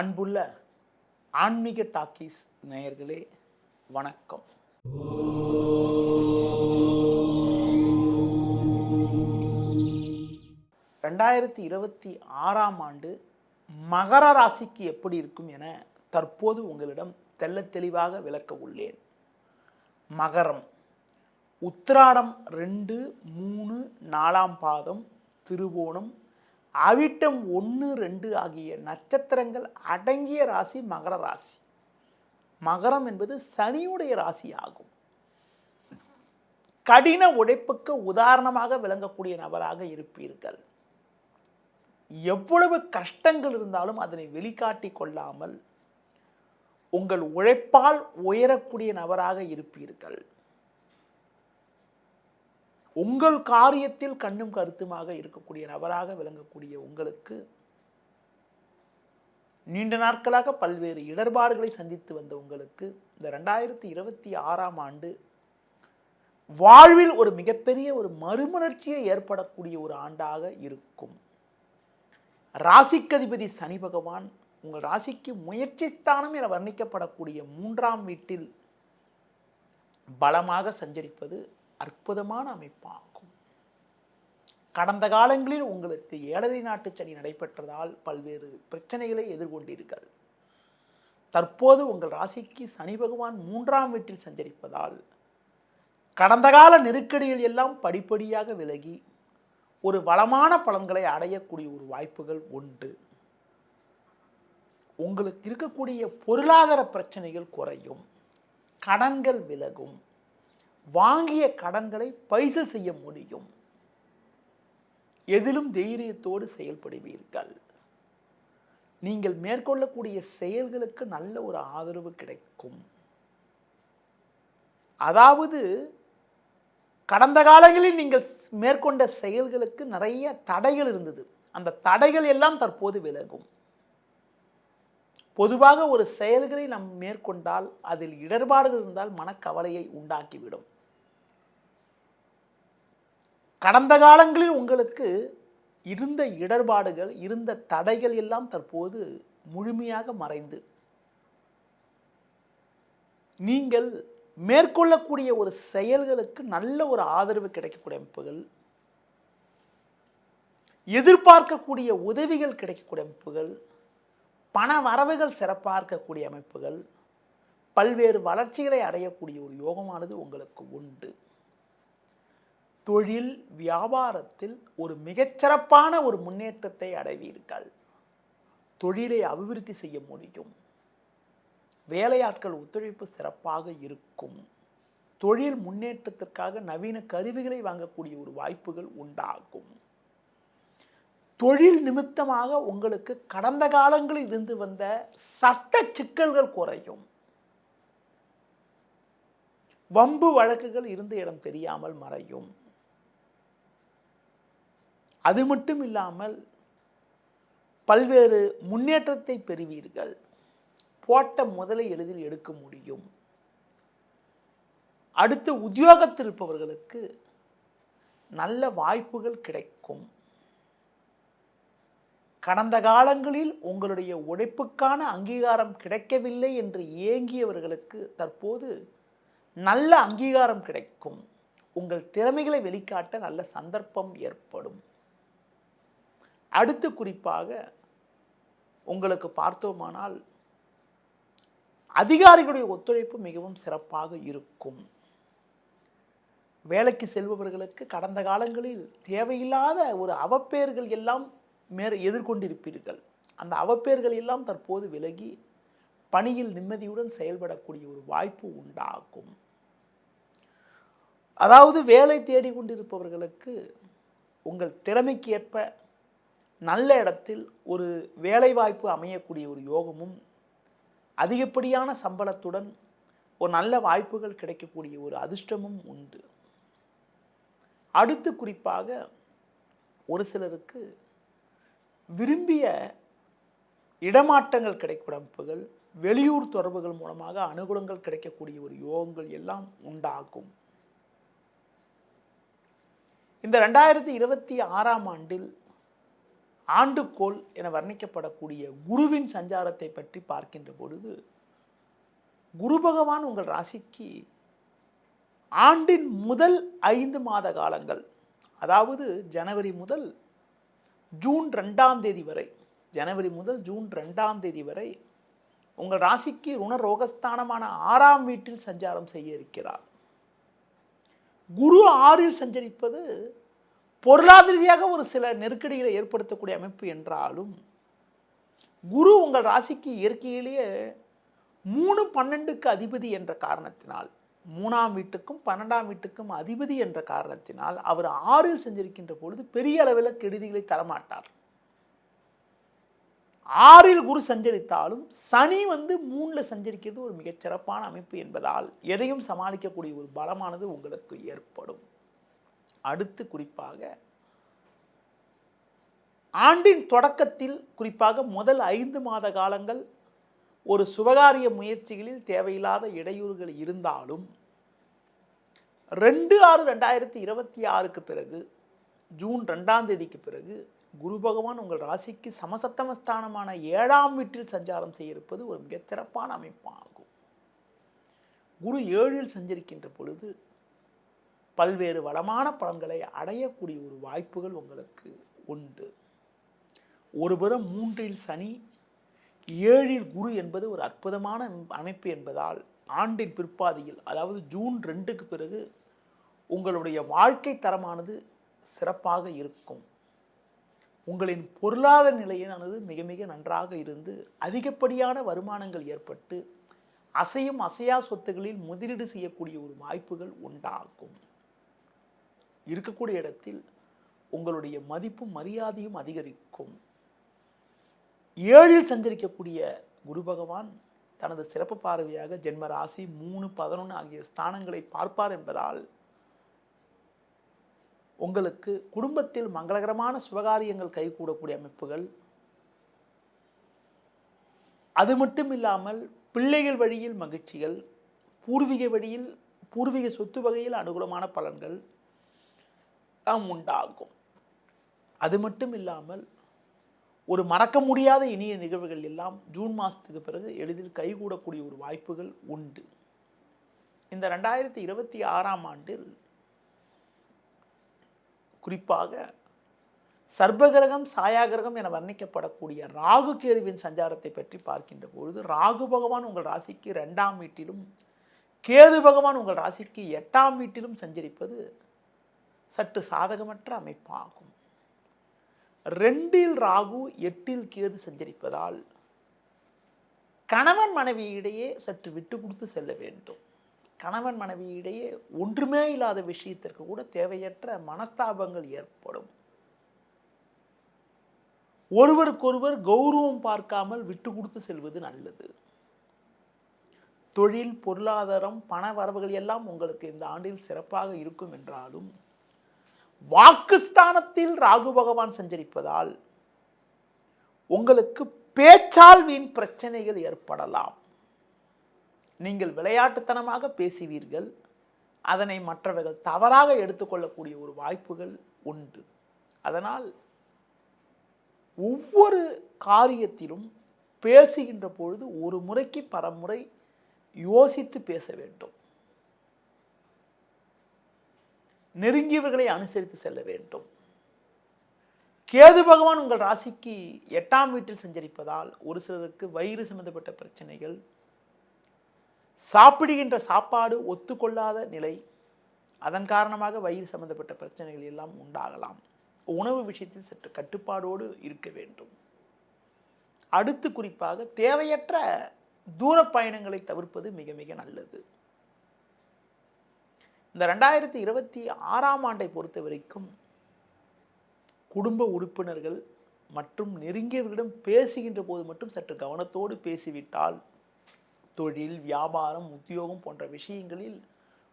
அன்புள்ள ஆன்மீக டாக்கீஸ் நேயர்களே வணக்கம். 2026ஆம் ஆண்டு மகர ராசிக்கு எப்படி இருக்கும் என தற்போது உங்களிடம் தெள்ளத் தெளிவாக விளக்க உள்ளேன். மகரம் உத்திராடம் 2, 3, 4ஆம் பாதம், திருவோணம், அவிட்டம் 1, 2 ஆகிய நட்சத்திரங்கள் அடங்கிய ராசி மகர ராசி. மகரம் என்பது சனியுடைய ராசி ஆகும். கடின உழைப்புக்கு உதாரணமாக விளங்கக்கூடிய நபராக இருப்பீர்கள். எவ்வளவு கஷ்டங்கள் இருந்தாலும் அதனை வெளிக்காட்டி கொள்ளாமல் உங்கள் உழைப்பால் உயரக்கூடிய நபராக இருப்பீர்கள். உங்கள் காரியத்தில் கண்ணும் கருத்துமாக இருக்கக்கூடிய நபராக விளங்கக்கூடிய உங்களுக்கு நீண்ட நாட்களாக பல்வேறு இடர்பாடுகளை சந்தித்து வந்த உங்களுக்கு இந்த 2026ஆம் ஆண்டு வாழ்வில் ஒரு மிகப்பெரிய ஒரு மறுமலர்ச்சியை ஏற்படக்கூடிய ஒரு ஆண்டாக இருக்கும். ராசிக்கதிபதி சனி பகவான் உங்கள் ராசிக்கு முயற்சி ஸ்தானம் என வர்ணிக்கப்படக்கூடிய 3ஆம் வீட்டில் பலமாக சஞ்சரிப்பது அற்புதமான அமைப்பாகும். கடந்த காலங்களில் உங்களுக்கு 7.5 நாட்டு சனி நடைபெற்றதால் பல்வேறு பிரச்சனைகளை எதிர்கொண்டீர்கள். தற்போது உங்கள் ராசிக்கு சனி பகவான் 3ஆம் வீட்டில் சஞ்சரிப்பதால் கடந்த கால நெருக்கடிகள் எல்லாம் படிப்படியாக விலகி ஒரு வளமான பலன்களை அடையக்கூடிய ஒரு வாய்ப்புகள் உண்டு. உங்களுக்கு இருக்கக்கூடிய பொருளாதார பிரச்சனைகள் குறையும், கடன்கள் விலகும், வாங்கிய கடன்களை பைசல் செய்ய முடியும். எதிலும் தைரியத்தோடு செயல்படுவீர்கள். நீங்கள் மேற்கொள்ளக்கூடிய செயல்களுக்கு நல்ல ஒரு ஆதரவு கிடைக்கும். அதாவது கடந்த காலங்களில் நீங்கள் மேற்கொண்ட செயல்களுக்கு நிறைய தடைகள் இருந்தது. அந்த தடைகள் எல்லாம் தற்போது விலகும். பொதுவாக ஒரு செயல்களை நாம் மேற்கொண்டால் அதில் இடர்பாடுகள் இருந்தால் மனக்கவலையை உண்டாக்கிவிடும். கடந்த காலங்களில் உங்களுக்கு இருந்த இடர்பாடுகள், இருந்த தடைகள் எல்லாம் தற்போது முழுமையாக மறைந்து நீங்கள் மேற்கொள்ளக்கூடிய ஒரு செயல்களுக்கு நல்ல ஒரு ஆதரவு கிடைக்கக்கூடிய அமைப்புகள், எதிர்பார்க்கக்கூடிய உதவிகள் கிடைக்கக்கூடிய அமைப்புகள், பண வரவுகள் சிறப்பார்க்கக்கூடிய அமைப்புகள், பல்வேறு வளர்ச்சிகளை அடையக்கூடிய ஒரு யோகமானது உங்களுக்கு உண்டு. தொழில் வியாபாரத்தில் ஒரு மிகச்சிறப்பான ஒரு முன்னேற்றத்தை அடைவீர்கள். தொழிலை அபிவிருத்தி செய்ய முடியும். வேலையாட்கள் ஒத்துழைப்பு சிறப்பாக இருக்கும். தொழில் முன்னேற்றத்திற்காக நவீன கருவிகளை வாங்கக்கூடிய ஒரு வாய்ப்புகள் உண்டாகும். தொழில் நிமித்தமாக உங்களுக்கு கடந்த காலங்களில் இருந்து வந்த சட்ட சிக்கல்கள் குறையும். வம்பு வழக்குகள் இருந்த இடம் தெரியாமல் மறையும். அது மட்டும் இல்லாமல் பல்வேறு முன்னேற்றத்தை பெறுவீர்கள். போட்ட முதலை எளிதில் எடுக்க முடியும். அடுத்து உத்தியோகத்தில் இருப்பவர்களுக்கு நல்ல வாய்ப்புகள் கிடைக்கும். கடந்த காலங்களில் உங்களுடைய உழைப்புக்கான அங்கீகாரம் கிடைக்கவில்லை என்று ஏங்கியவர்களுக்கு தற்போது நல்ல அங்கீகாரம் கிடைக்கும். உங்கள் திறமைகளை வெளிக்காட்ட நல்ல சந்தர்ப்பம் ஏற்படும். அடுத்து குறிப்பாக உங்களுக்கு பார்த்தோமானால் அதிகாரிகளுடைய ஒத்துழைப்பு மிகவும் சிறப்பாக இருக்கும். வேலைக்கு செல்பவர்களுக்கு கடந்த காலங்களில் தேவையில்லாத ஒரு அவப்பெயர்கள் எல்லாம் எதிர்கொண்டிருப்பீர்கள். அந்த அவப்பெயர்கள் எல்லாம் தற்போது விலகி பணியில் நிம்மதியுடன் செயல்படக்கூடிய ஒரு வாய்ப்பு உண்டாகும். அதாவது வேலை தேடிக்கொண்டிருப்பவர்களுக்கு உங்கள் திறமைக்கு ஏற்ப நல்ல இடத்தில் ஒரு வேலை வாய்ப்பு அமையக்கூடிய ஒரு யோகமும், அதிகப்படியான சம்பளத்துடன் ஒரு நல்ல வாய்ப்புகள் கிடைக்கக்கூடிய ஒரு அதிர்ஷ்டமும் உண்டு. அடுத்து குறிப்பாக ஒரு சிலருக்கு விரும்பிய இடமாற்றங்கள் கிடைக்கக்கூடிய அமைப்புகள், வெளியூர் தொடர்புகள் மூலமாக அனுகூலங்கள் கிடைக்கக்கூடிய ஒரு யோகங்கள் எல்லாம் உண்டாகும். இந்த 2026ஆம் ஆண்டில் ஆண்டுகோள் என வர்ணிக்கப்படக்கூடிய குருவின் சஞ்சாரத்தை பற்றி பார்க்கின்ற பொழுது, குரு பகவான் உங்கள் ராசிக்கு ஆண்டின் முதல் 5 மாத காலங்கள், அதாவது ஜனவரி முதல் ஜூன் 2ஆம் தேதி வரை, ஜனவரி முதல் ஜூன் 2ஆம் தேதி வரை உங்கள் ராசிக்கு ருணரோகஸ்தானமான 6ஆம் வீட்டில் சஞ்சாரம் செய்ய இருக்கிறார். குரு 6ல் சஞ்சரிப்பது பொருளாதார ரீதியாக ஒரு சில நெருக்கடிகளை ஏற்படுத்தக்கூடிய அமைப்பு என்றாலும், குரு உங்கள் ராசிக்கு இயற்கையிலேயே 3-12க்கு அதிபதி என்ற காரணத்தினால், 3ஆம் வீட்டுக்கும் 12ஆம் வீட்டுக்கும் அதிபதி என்ற காரணத்தினால் அவர் 6ல் சஞ்சரிக்கின்ற பொழுது பெரிய அளவில் கெடுதிகளை தரமாட்டார். 6ல் குரு சஞ்சரித்தாலும் சனி 3ல் சஞ்சரிக்கிறது ஒரு மிகச்சிறப்பான அமைப்பு என்பதால் எதையும் சமாளிக்கக்கூடிய ஒரு பலமானது உங்களுக்கு ஏற்படும். அடுத்து குறிப்பாக ஆண்டின் தொடக்கத்தில், குறிப்பாக முதல் 5 மாத காலங்கள் ஒரு சுபகாரிய முயற்சிகளில் தேவையில்லாத இடையூறுகள் இருந்தாலும், 2/6/2026க்கு பிறகு, ஜூன் 2ஆம் தேதிக்கு பிறகு குரு பகவான் உங்கள் ராசிக்கு சமசப்தமஸ்தானமான 7ஆம் வீட்டில் சஞ்சாரம் செய்ய இருப்பது ஒரு மிகச்சிறப்பான அமைப்பாகும். குரு 7ல் சஞ்சரிக்கின்ற பொழுது பல்வேறு வளமான பலன்களை அடையக்கூடிய ஒரு வாய்ப்புகள் உங்களுக்கு உண்டு. ஒருபுறம் 3ல் சனி, 7ல் குரு என்பது ஒரு அற்புதமான அமைப்பு என்பதால் ஆண்டின் பிற்பாதியில், அதாவது ஜூன் 2க்கு பிறகு உங்களுடைய வாழ்க்கை தரமானது சிறப்பாக இருக்கும். உங்களின் பொருளாதார நிலையானது மிக மிக நன்றாக இருந்து அதிகப்படியான வருமானங்கள் ஏற்பட்டு அசையும் அசையா சொத்துகளில் முதலீடு செய்யக்கூடிய ஒரு வாய்ப்புகள் உண்டாகும். இருக்கக்கூடிய இடத்தில் உங்களுடைய மதிப்பும் மரியாதையும் அதிகரிக்கும். 7ல் சஞ்சரிக்கக்கூடிய குரு பகவான் தனது சிறப்பு பார்வையாக ஜென்ம ராசி 3, 11 ஆகிய ஸ்தானங்களை பார்ப்பார் என்பதால் உங்களுக்கு குடும்பத்தில் மங்களகரமான சுபகாரியங்கள் கைகூடக்கூடிய அமைப்புகள், அது மட்டும் இல்லாமல் பிள்ளைகள் வழியில் மகிழ்ச்சிகள், பூர்வீக சொத்து வகையில் அனுகூலமான பலன்கள் உண்டாகும். அது மட்டும் இல்லாமல் ஒரு மறக்க முடியாத இனிய நிகழ்வுகள் எல்லாம் ஜூன் மாதத்துக்கு பிறகு எளிதில் கைகூடக்கூடிய ஒரு வாய்ப்புகள் உண்டு. இந்த 2026ஆம் ஆண்டில் குறிப்பாக சர்ப்பகிரகம், சாயாகிரகம் என வர்ணிக்கப்படக்கூடிய ராகு கேதுவின் சஞ்சாரத்தை பற்றி பார்க்கின்ற பொழுது, ராகு பகவான் உங்கள் ராசிக்கு 2ஆம் வீட்டிலும், கேது பகவான் உங்கள் ராசிக்கு 8ஆம் வீட்டிலும் சஞ்சரிப்பது சற்று சாதகமற்ற அமைப்பாகும். 2ல் ராகு, 8ல் கேது சஞ்சரிப்பதால் கணவன் மனைவியிடையே சற்று விட்டு கொடுத்து செல்ல வேண்டும். கணவன் மனைவியிடையே ஒன்றுமே இல்லாத விஷயத்திற்கு கூட தேவையற்ற மனஸ்தாபங்கள் ஏற்படும். ஒருவருக்கொருவர் கௌரவம் பார்க்காமல் விட்டு கொடுத்து செல்வது நல்லது. தொழில், பொருளாதாரம், பண வரவுகள் எல்லாம் உங்களுக்கு இந்த ஆண்டில் சிறப்பாக இருக்கும் என்றாலும், வாக்குஸ்தானத்தில் ராகு பகவான் சஞ்சரிப்பதால் உங்களுக்கு பேச்சால் வீண் பிரச்சனைகள் ஏற்படலாம். நீங்கள் விளையாட்டுத்தனமாக பேசுவீர்கள், அதனை மற்றவர்கள் தவறாக எடுத்துக்கொள்ளக்கூடிய ஒரு வாய்ப்புகள் உண்டு. அதனால் ஒவ்வொரு காரியத்திலும் பேசுகின்ற பொழுது ஒரு முறைக்கு பலமுறை யோசித்து பேச வேண்டும். நெருங்கியவர்களை அனுசரித்து செல்ல வேண்டும். கேது பகவான் உங்கள் ராசிக்கு 8ஆம் வீட்டில் சஞ்சரிப்பதால் ஒரு சிலருக்கு வயிறு சம்பந்தப்பட்ட பிரச்சனைகள், சாப்பிடுகின்ற சாப்பாடு ஒத்துக்கொள்ளாத நிலை, அதன் காரணமாக வயிறு சம்பந்தப்பட்ட பிரச்சனைகள் எல்லாம் உண்டாகலாம். உணவு விஷயத்தில் சற்று கட்டுப்பாடோடு இருக்க வேண்டும். அடுத்து குறிப்பாக தேவையற்ற தூர பயணங்களை தவிர்ப்பது மிக மிக நல்லது. இந்த 2026ஆம் ஆண்டை பொறுத்த வரைக்கும் குடும்ப உறுப்பினர்கள் மற்றும் நெருங்கியவர்களிடம் பேசுகின்ற போது மட்டும் சற்று கவனத்தோடு பேசிவிட்டால் தொழில், வியாபாரம், உத்தியோகம் போன்ற விஷயங்களில்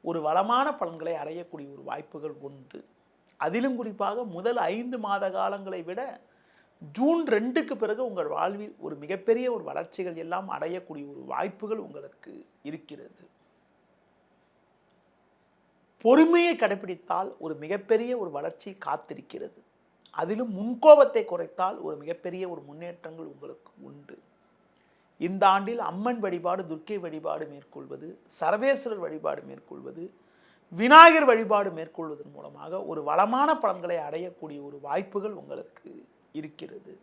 ஒரு வளமான பலன்களை அடையக்கூடிய ஒரு வாய்ப்புகள் உண்டு. அதிலும் குறிப்பாக முதல் 5 மாத காலங்களை விட ஜூன் 2க்கு பிறகு உங்கள் வாழ்வில் ஒரு மிகப்பெரிய ஒரு வளர்ச்சிகள் எல்லாம் அடையக்கூடிய ஒரு வாய்ப்புகள் உங்களுக்கு இருக்கிறது. பொறுமையை கடைபிடித்தால் ஒரு மிகப்பெரிய ஒரு வளர்ச்சி காத்திருக்கிறது. அதிலும் முன்கோபத்தை குறைத்தால் ஒரு மிகப்பெரிய ஒரு முன்னேற்றங்கள் உங்களுக்கு உண்டு. இந்த ஆண்டில் அம்மன் வழிபாடு, துர்க்கை வழிபாடு மேற்கொள்வது, சர்வேஸ்வரர் வழிபாடு மேற்கொள்வது, விநாயகர் வழிபாடு மேற்கொள்வதன் மூலமாக ஒரு வளமான பலன்களை அடையக்கூடிய ஒரு வாய்ப்புகள் உங்களுக்கு இருக்கிறது.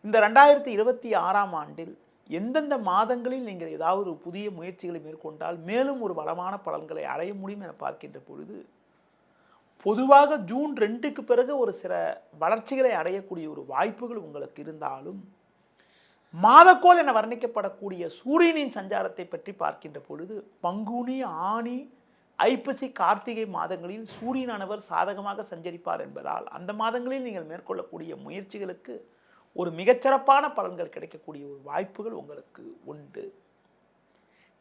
இந்த 2026ஆம் ஆண்டில் எந்தெந்த மாதங்களில் நீங்கள் ஏதாவது ஒரு புதிய முயற்சிகளை மேற்கொண்டால் மேலும் ஒரு வளமான பலன்களை அடைய முடியும் என பார்க்கின்ற பொழுது, பொதுவாக ஜூன் 2க்கு பிறகு ஒரு சில வளர்ச்சிகளை அடையக்கூடிய ஒரு வாய்ப்புகள் உங்களுக்கு இருந்தாலும், மாதக்கோள் என வர்ணிக்கப்படக்கூடிய சூரியனின் சஞ்சாரத்தை பற்றி பார்க்கின்ற பொழுது, பங்குனி, ஆனி, ஐப்பசி, கார்த்திகை மாதங்களில் சூரியனானவர் சாதகமாக சஞ்சரிப்பார் என்பதால் அந்த மாதங்களில் நீங்கள் மேற்கொள்ளக்கூடிய முயற்சிகளுக்கு ஒரு மிகச்சிறப்பான பலன்கள் கிடைக்கக்கூடிய ஒரு வாய்ப்புகள் உங்களுக்கு உண்டு.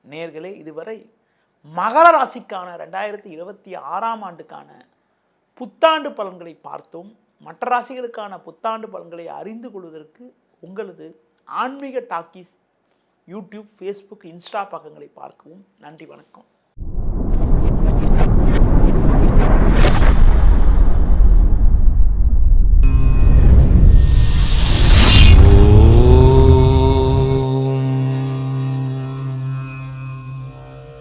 நேயர்களே, இதுவரை மகர ராசிக்கான 2026ஆம் ஆண்டுக்கான புத்தாண்டு பலன்களை பார்த்தோம். மற்ற ராசிகளுக்கான புத்தாண்டு பலன்களை அறிந்து கொள்வதற்கு உங்களது ஆன்மீக டாக்கீஸ் யூடியூப், ஃபேஸ்புக், இன்ஸ்டா பக்கங்களை பார்க்கவும். நன்றி, வணக்கம்.